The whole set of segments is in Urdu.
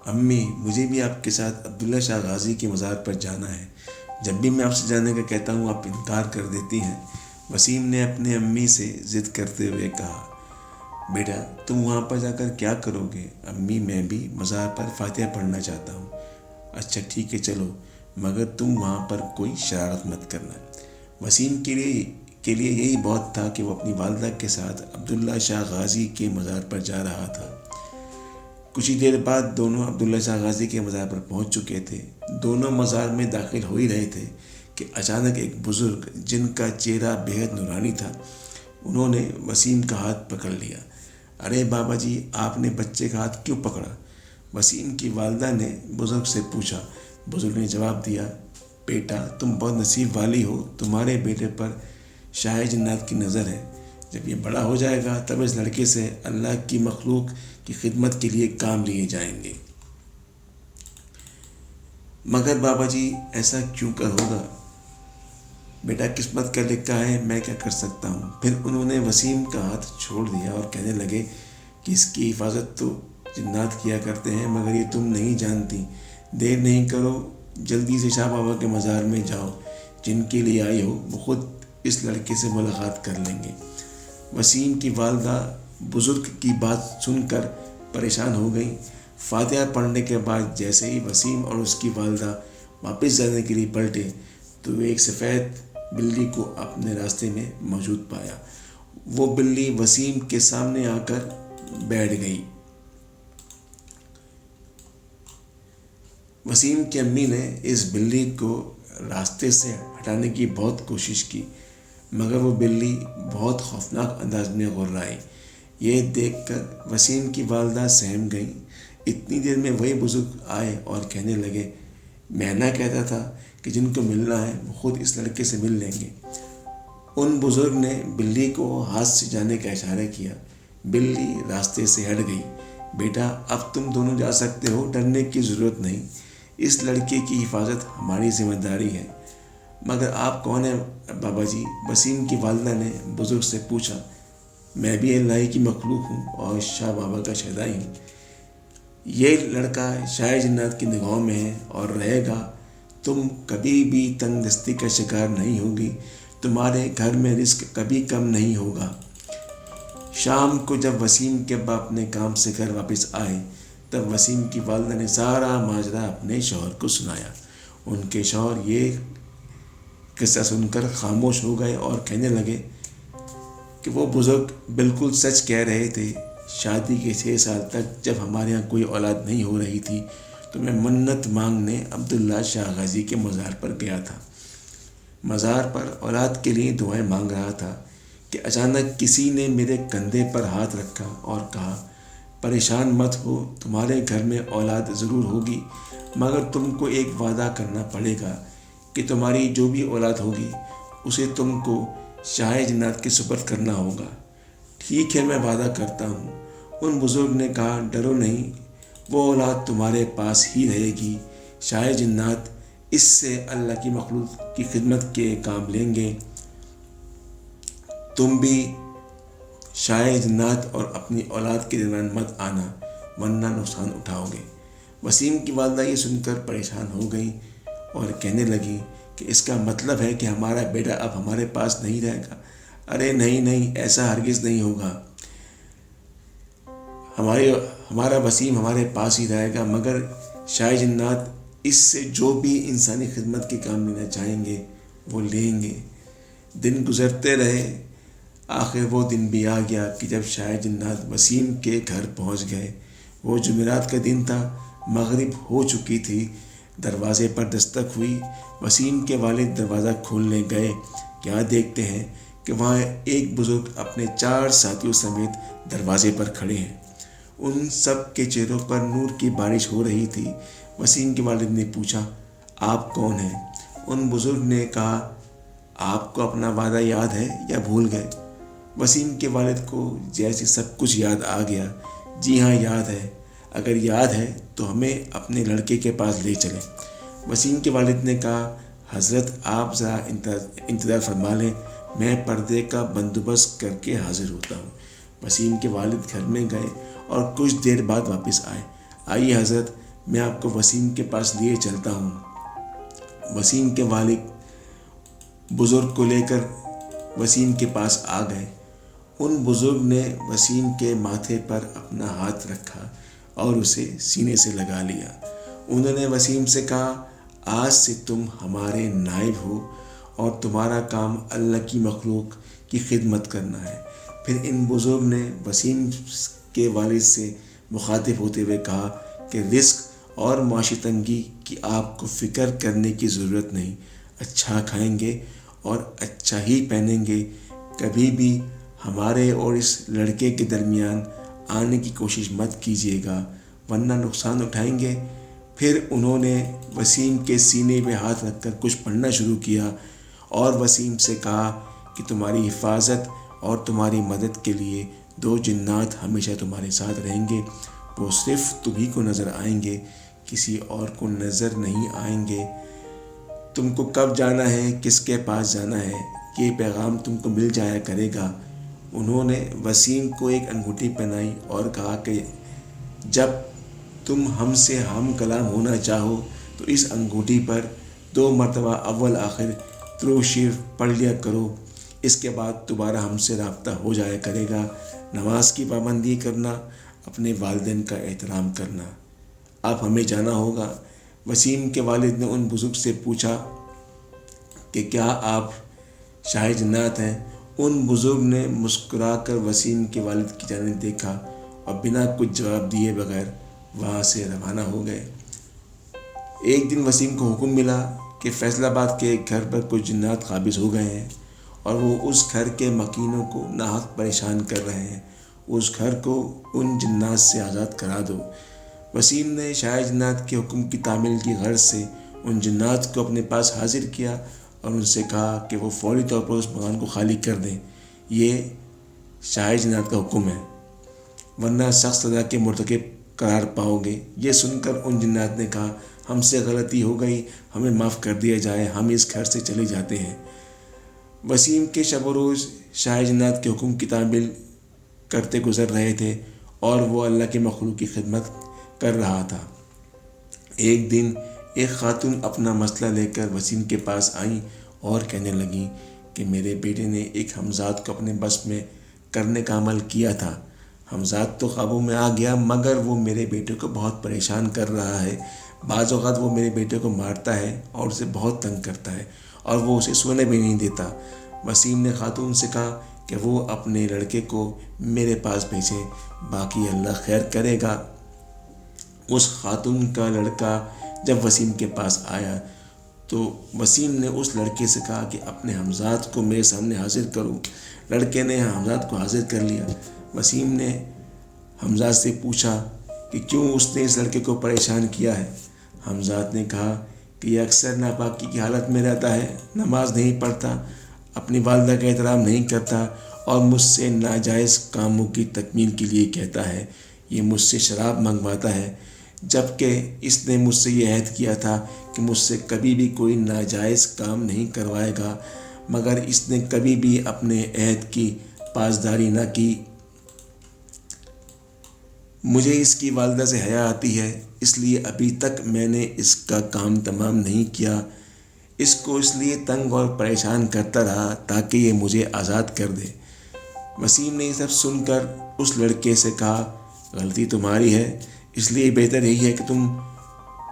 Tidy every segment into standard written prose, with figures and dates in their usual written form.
امی مجھے بھی آپ کے ساتھ عبداللہ شاہ غازی کے مزار پر جانا ہے، جب بھی میں آپ سے جانے کا کہتا ہوں آپ انکار کر دیتی ہیں۔ وسیم نے اپنی امی سے ضد کرتے ہوئے کہا، بیٹا تم وہاں پر جا کر کیا کرو گے؟ امی میں بھی مزار پر فاتحہ پڑھنا چاہتا ہوں۔ اچھا ٹھیک ہے چلو، مگر تم وہاں پر کوئی شرارت مت کرنا۔ وسیم کے لیے یہی بہت تھا کہ وہ اپنی والدہ کے ساتھ عبداللہ شاہ غازی کے مزار پر جا رہا تھا۔ کچھ ہی دیر بعد دونوں عبداللہ شاہ غازی کے مزار پر پہنچ چکے تھے۔ دونوں مزار میں داخل ہو ہی رہے تھے کہ اچانک ایک بزرگ جن کا چہرہ بےحد نورانی تھا، انہوں نے وسیم کا ہاتھ پکڑ لیا۔ ارے بابا جی، آپ نے بچے کا ہاتھ کیوں پکڑا؟ وسیم کی والدہ نے بزرگ سے پوچھا۔ بزرگ نے جواب دیا، بیٹا تم بہت نصیب والی ہو، تمہارے بیٹے پر شاہ جنات کی نظر ہے۔ جب یہ بڑا ہو جائے گا تب اس لڑکے سے اللہ کی مخلوق کی خدمت کے لیے کام لیے جائیں گے۔ مگر بابا جی ایسا کیوں کر ہوگا؟ بیٹا قسمت کا لکھا ہے، میں کیا کر سکتا ہوں۔ پھر انہوں نے وسیم کا ہاتھ چھوڑ دیا اور کہنے لگے کہ اس کی حفاظت تو جنات کیا کرتے ہیں، مگر یہ تم نہیں جانتی۔ دیر نہیں کرو، جلدی سے شاہ بابا کے مزار میں جاؤ، جن کے لیے آئی ہو وہ خود اس لڑکے سے ملاقات کر لیں گے۔ وسیم کی والدہ بزرگ کی بات سن کر پریشان ہو گئیں۔ فاتحہ پڑھنے کے بعد جیسے ہی وسیم اور اس کی والدہ واپس جانے کے لیے پلٹے تو وہ ایک سفید بلی کو اپنے راستے میں موجود پایا۔ وہ بلی وسیم کے سامنے آ کر بیٹھ گئی۔ وسیم کی امی نے اس بلی کو راستے سے ہٹانے کی بہت کوشش کی، مگر وہ بلی بہت خوفناک انداز میں غرائی۔ یہ دیکھ کر وسیم کی والدہ سہم گئیں۔ اتنی دیر میں وہی بزرگ آئے اور کہنے لگے، میں نہ کہتا تھا کہ جن کو ملنا ہے وہ خود اس لڑکے سے مل لیں گے۔ ان بزرگ نے بلی کو ہاتھ سے جانے کا اشارہ کیا۔ بلی راستے سے ہٹ گئی۔ بیٹا اب تم دونوں جا سکتے ہو، ڈرنے کی ضرورت نہیں، اس لڑکے کی حفاظت ہماری ذمہ داری ہے۔ مگر آپ کون ہیں بابا جی؟ وسیم کی والدہ نے بزرگ سے پوچھا۔ میں بھی اللہ کی مخلوق ہوں اور شاہ بابا کا شہدائی ہوں۔ یہ لڑکا شاہ جنات کی نگاہوں میں ہے اور رہے گا۔ تم کبھی بھی تنگ دستی کا شکار نہیں ہوگی، تمہارے گھر میں رزق کبھی کم نہیں ہوگا۔ شام کو جب وسیم کے ابا اپنے کام سے گھر واپس آئے تب وسیم کی والدہ نے سارا ماجرا اپنے شوہر کو سنایا۔ ان کے شوہر یہ قصہ سن کر خاموش ہو گئے اور کہنے لگے کہ وہ بزرگ بالکل سچ کہہ رہے تھے۔ شادی کے 6 سال تک جب ہمارے ہاں کوئی اولاد نہیں ہو رہی تھی تو میں منت مانگنے عبداللہ شاہ غازی کے مزار پر گیا تھا۔ مزار پر اولاد کے لیے دعائیں مانگ رہا تھا کہ اچانک کسی نے میرے کندھے پر ہاتھ رکھا اور کہا، پریشان مت ہو، تمہارے گھر میں اولاد ضرور ہوگی، مگر تم کو ایک وعدہ کرنا پڑے گا کہ تمہاری جو بھی اولاد ہوگی اسے تم کو شاہ جنات کے سپرد کرنا ہوگا۔ ٹھیک ہے، میں وعدہ کرتا ہوں۔ ان بزرگ نے کہا، ڈرو نہیں، وہ اولاد تمہارے پاس ہی رہے گی۔ شاہ جنات اس سے اللہ کی مخلوق کی خدمت کے کام لیں گے۔ تم بھی شاہ جنات اور اپنی اولاد کے درمیان مت آنا ورنہ نقصان اٹھاؤ گے۔ وسیم کی والدہ یہ سن کر پریشان ہو گئی اور کہنے لگی کہ اس کا مطلب ہے کہ ہمارا بیٹا اب ہمارے پاس نہیں رہے گا۔ ارے نہیں نہیں، ایسا ہرگز نہیں ہوگا، ہمارا وسیم ہمارے پاس ہی رہے گا، مگر شاہ جنات اس سے جو بھی انسانی خدمت کے کام لینا چاہیں گے وہ لیں گے۔ دن گزرتے رہے، آخر وہ دن بھی آ گیا کہ جب شاہ جنات وسیم کے گھر پہنچ گئے۔ وہ جمعرات کا دن تھا، مغرب ہو چکی تھی۔ دروازے پر دستک ہوئی۔ وسیم کے والد دروازہ کھولنے گئے، کیا دیکھتے ہیں کہ وہاں ایک بزرگ اپنے 4 ساتھیوں سمیت دروازے پر کھڑے ہیں۔ ان سب کے چہروں پر نور کی بارش ہو رہی تھی۔ وسیم کے والد نے پوچھا، آپ کون ہیں؟ ان بزرگ نے کہا، آپ کو اپنا وعدہ یاد ہے یا بھول گئے؟ وسیم کے والد کو جیسے سب کچھ یاد آ گیا۔ جی ہاں یاد ہے، اگر یاد ہے تو ہمیں اپنے لڑکے کے پاس لے چلیں۔ وسیم کے والد نے کہا، حضرت آپ ذرا انتظار فرما لیں، میں پردے کا بندوبست کر کے حاضر ہوتا ہوں۔ وسیم کے والد گھر میں گئے اور کچھ دیر بعد واپس آئے۔ آئیے حضرت، میں آپ کو وسیم کے پاس لیے چلتا ہوں۔ وسیم کے والد بزرگ کو لے کر وسیم کے پاس آ گئے۔ ان بزرگ نے وسیم کے ماتھے پر اپنا ہاتھ رکھا اور اسے سینے سے لگا لیا۔ انہوں نے وسیم سے کہا، آج سے تم ہمارے نائب ہو اور تمہارا کام اللہ کی مخلوق کی خدمت کرنا ہے۔ پھر ان بزرگ نے وسیم کے والد سے مخاطب ہوتے ہوئے کہا کہ رزق اور معاشی تنگی کی آپ کو فکر کرنے کی ضرورت نہیں، اچھا کھائیں گے اور اچھا ہی پہنیں گے، کبھی بھی ہمارے اور اس لڑکے کے درمیان آنے کی کوشش مت کیجیے گا ورنہ نقصان اٹھائیں گے۔ پھر انہوں نے وسیم کے سینے پہ ہاتھ رکھ کر کچھ پڑھنا شروع کیا اور وسیم سے کہا کہ تمہاری حفاظت اور تمہاری مدد کے لیے 2 جنات ہمیشہ تمہارے ساتھ رہیں گے، وہ صرف تمہیں کو نظر آئیں گے، کسی اور کو نظر نہیں آئیں گے۔ تم کو کب جانا ہے، کس کے پاس جانا ہے، یہ پیغام تم کو مل جایا کرے گا۔ انہوں نے وسیم کو ایک انگوٹھی پہنائی اور کہا کہ جب تم ہم سے ہم کلام ہونا چاہو تو اس انگوٹھی پر 2 مرتبہ اول آخر درود شریف پڑھ لیا کرو، اس کے بعد دوبارہ ہم سے رابطہ ہو جایا کرے گا۔ نماز کی پابندی کرنا، اپنے والدین کا احترام کرنا۔ اب ہمیں جانا ہوگا۔ وسیم کے والد نے ان بزرگ سے پوچھا کہ کیا آپ شاہ جنات ہیں؟ ان بزرگ نے مسکرا کر وسیم کے والد کی جانب دیکھا اور بنا کچھ جواب دیے بغیر وہاں سے روانہ ہو گئے۔ ایک دن وسیم کو حکم ملا کہ فیصل آباد کے ایک گھر پر کچھ جنات قابض ہو گئے ہیں اور وہ اس گھر کے مکینوں کو ناحق پریشان کر رہے ہیں، اس گھر کو ان جنات سے آزاد کرا دو۔ وسیم نے شاہ جنات کے حکم کی تعمیل کی غرض سے ان جنات کو اپنے پاس حاضر کیا اور ان سے کہا کہ وہ فوری طور پر اس مکان کو خالی کر دیں، یہ شاہ جنات کا حکم ہے ورنہ سخت سزا کے مرتکب قرار پاؤ گے۔ یہ سن کر ان جنات نے کہا، ہم سے غلطی ہو گئی، ہمیں معاف کر دیا جائے، ہم اس گھر سے چلے جاتے ہیں۔ وسیم کے شب و روز شاہ جنات کے حکم کی تعمیل کرتے گزر رہے تھے اور وہ اللہ کے مخلوق کی خدمت کر رہا تھا۔ ایک دن ایک خاتون اپنا مسئلہ لے کر وسیم کے پاس آئیں اور کہنے لگیں کہ میرے بیٹے نے ایک حمزاد کو اپنے بس میں کرنے کا عمل کیا تھا۔ حمزاد تو قابو میں آ گیا مگر وہ میرے بیٹے کو بہت پریشان کر رہا ہے، بعض اوقات وہ میرے بیٹے کو مارتا ہے اور اسے بہت تنگ کرتا ہے اور وہ اسے سونے بھی نہیں دیتا۔ وسیم نے خاتون سے کہا کہ وہ اپنے لڑکے کو میرے پاس بھیجے، باقی اللہ خیر کرے گا۔ اس خاتون کا لڑکا جب وسیم کے پاس آیا تو وسیم نے اس لڑکے سے کہا کہ اپنے حمزاد کو میرے سامنے حاضر کرو۔ لڑکے نے حمزاد کو حاضر کر لیا۔ وسیم نے حمزاد سے پوچھا کہ کیوں اس نے اس لڑکے کو پریشان کیا ہے؟ حمزاد نے کہا کہ یہ اکثر ناپاکی کی حالت میں رہتا ہے، نماز نہیں پڑھتا، اپنی والدہ کا احترام نہیں کرتا اور مجھ سے ناجائز کاموں کی تکمیل کے لیے کہتا ہے۔ یہ مجھ سے شراب منگواتا ہے، جبکہ اس نے مجھ سے یہ عہد کیا تھا کہ مجھ سے کبھی بھی کوئی ناجائز کام نہیں کروائے گا، مگر اس نے کبھی بھی اپنے عہد کی پاسداری نہ کی۔ مجھے اس کی والدہ سے حیا آتی ہے، اس لیے ابھی تک میں نے اس کا کام تمام نہیں کیا۔ اس کو اس لیے تنگ اور پریشان کرتا رہا تاکہ یہ مجھے آزاد کر دے۔ وسیم نے یہ سب سن کر اس لڑکے سے کہا، غلطی تمہاری ہے، اس لیے بہتر یہی ہے کہ تم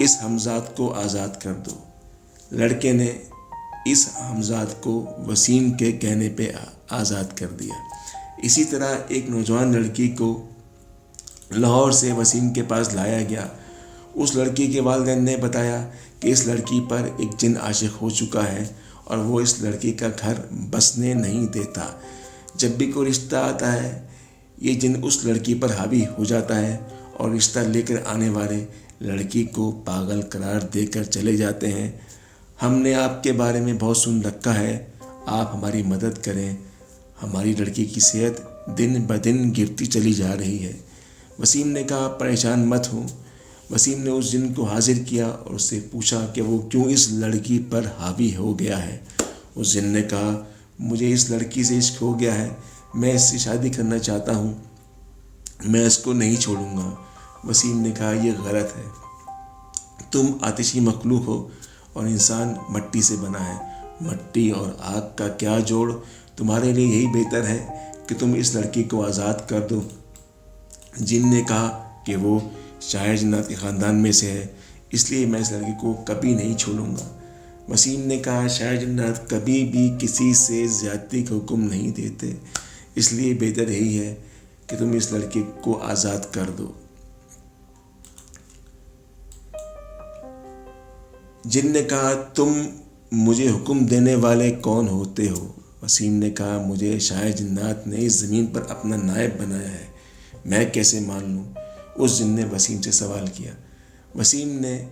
اس حمزاد کو آزاد کر دو۔ لڑکے نے اس حمزاد کو وسیم کے کہنے پہ آزاد کر دیا۔ اسی طرح ایک نوجوان لڑکی کو لاہور سے وسیم کے پاس لایا گیا۔ اس لڑکی کے والدین نے بتایا کہ اس لڑکی پر ایک جن عاشق ہو چکا ہے اور وہ اس لڑکی کا گھر بسنے نہیں دیتا۔ جب بھی کوئی رشتہ آتا ہے یہ جن اس لڑکی پر حاوی ہو جاتا ہے اور رشتہ لے کر آنے والے لڑکی کو پاگل قرار دے کر چلے جاتے ہیں۔ ہم نے آپ کے بارے میں بہت سن رکھا ہے، آپ ہماری مدد کریں، ہماری لڑکی کی صحت دن بدن گرتی چلی جا رہی ہے۔ وسیم نے کہا، پریشان مت ہو۔ وسیم نے اس جن کو حاضر کیا اور اس سے پوچھا کہ وہ کیوں اس لڑکی پر حاوی ہو گیا ہے۔ اس جن نے کہا، مجھے اس لڑکی سے عشق ہو گیا ہے، میں اس سے شادی کرنا چاہتا ہوں، میں اس کو نہیں چھوڑوں گا۔ وسیم نے کہا، یہ غلط ہے، تم آتشی مخلوق ہو اور انسان مٹی سے بنا ہے، مٹی اور آگ کا کیا جوڑ، تمہارے لیے یہی بہتر ہے کہ تم اس لڑکی کو آزاد کر دو۔ جن نے کہا کہ وہ شاہ جنات کے خاندان میں سے ہے، اس لیے میں اس لڑکی کو کبھی نہیں چھوڑوں گا۔ وسیم نے کہا شاہ جنات کبھی بھی کسی سے زیادتی کا حکم نہیں دیتے، اس لیے بہتر یہی ہے کہ تم اس لڑکی کو آزاد کر دو۔ جن نے کہا تم مجھے حکم دینے والے کون ہوتے ہو؟ وسیم نے کہا مجھے شاہ جنات نے اس زمین پر اپنا نائب بنایا ہے، میں کیسے مان لوں؟ اس جن نے وسیم سے سوال کیا۔ وسیم نے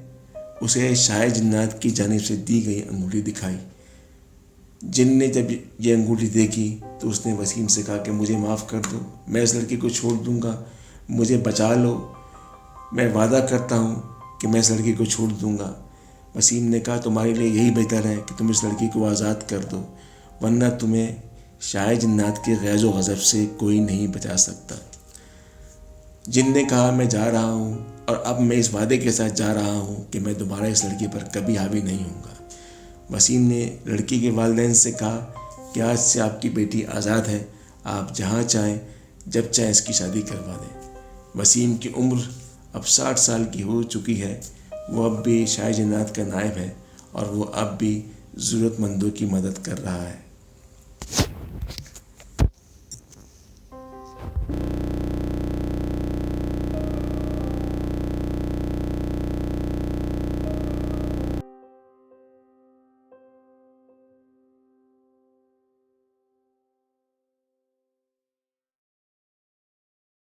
اسے شاہ جنات کی جانب سے دی گئی انگوٹھی دکھائی۔ جن نے جب یہ انگوٹھی دیکھی تو اس نے وسیم سے کہا کہ مجھے معاف کر دو، میں اس لڑکی کو چھوڑ دوں گا، مجھے بچا لو، میں وعدہ کرتا ہوں کہ میں اس لڑکی کو چھوڑ دوں گا۔ وسیم نے کہا تمہارے لیے یہی بہتر ہے کہ تم اس لڑکی کو آزاد کر دو، ورنہ تمہیں شاہ جنات کے غیظ و غضب سے کوئی نہیں بچا سکتا۔ جن نے کہا میں جا رہا ہوں، اور اب میں اس وعدے کے ساتھ جا رہا ہوں کہ میں دوبارہ اس لڑکی پر کبھی حاوی نہیں ہوں گا۔ وسیم نے لڑکی کے والدین سے کہا کہ آج سے آپ کی بیٹی آزاد ہے، آپ جہاں چاہیں جب چاہیں اس کی شادی کروا دیں۔ وسیم کی عمر اب 60 سال کی ہو چکی ہے، وہ اب بھی شاہ جنات کا نائب ہے اور وہ اب بھی ضرورت مندوں کی مدد کر رہا ہے۔